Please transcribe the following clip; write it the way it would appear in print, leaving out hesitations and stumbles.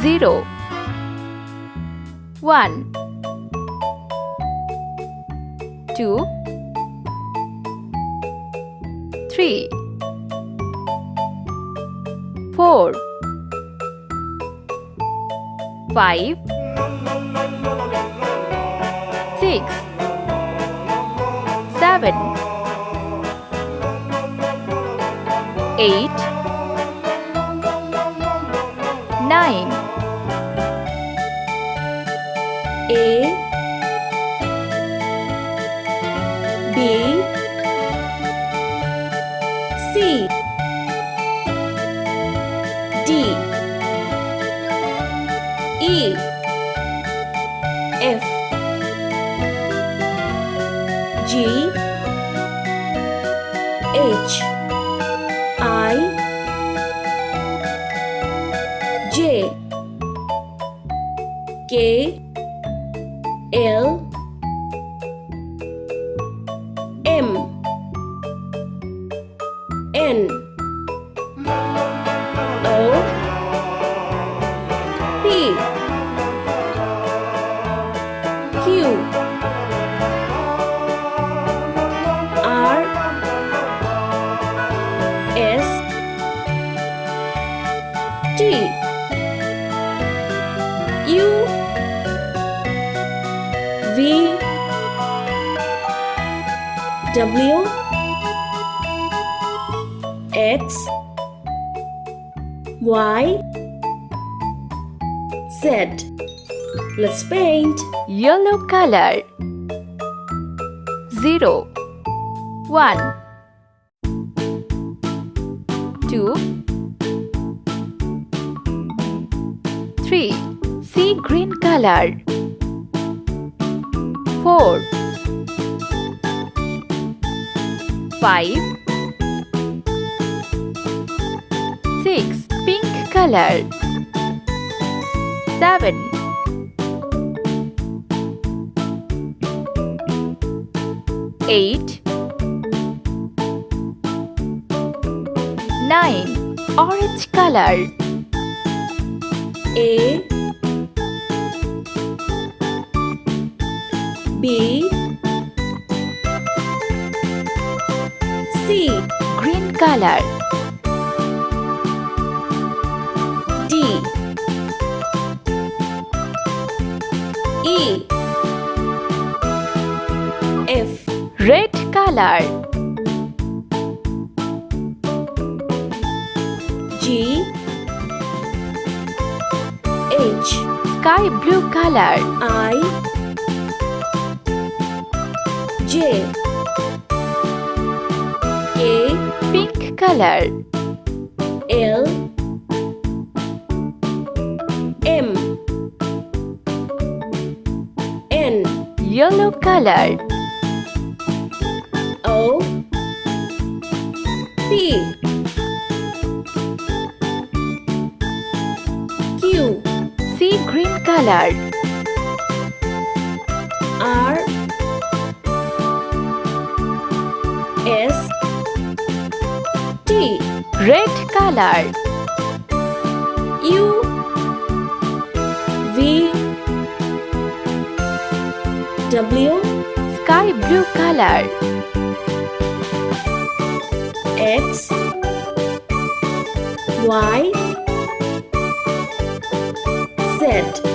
0 1 2 3 4 5 6 7 8 9 A B C D E F G H I J K L M N O P Q R S T U V W X Y Z. Let's paint. Yellow color 0 1 2 3 Sea green color 4 5 6 pink color 7 8 9 orange color A B C green color D E F red color G H sky blue color I J K pink color L M N yellow color O P Q sea green color R S T red color U V W sky blue color X Y Z.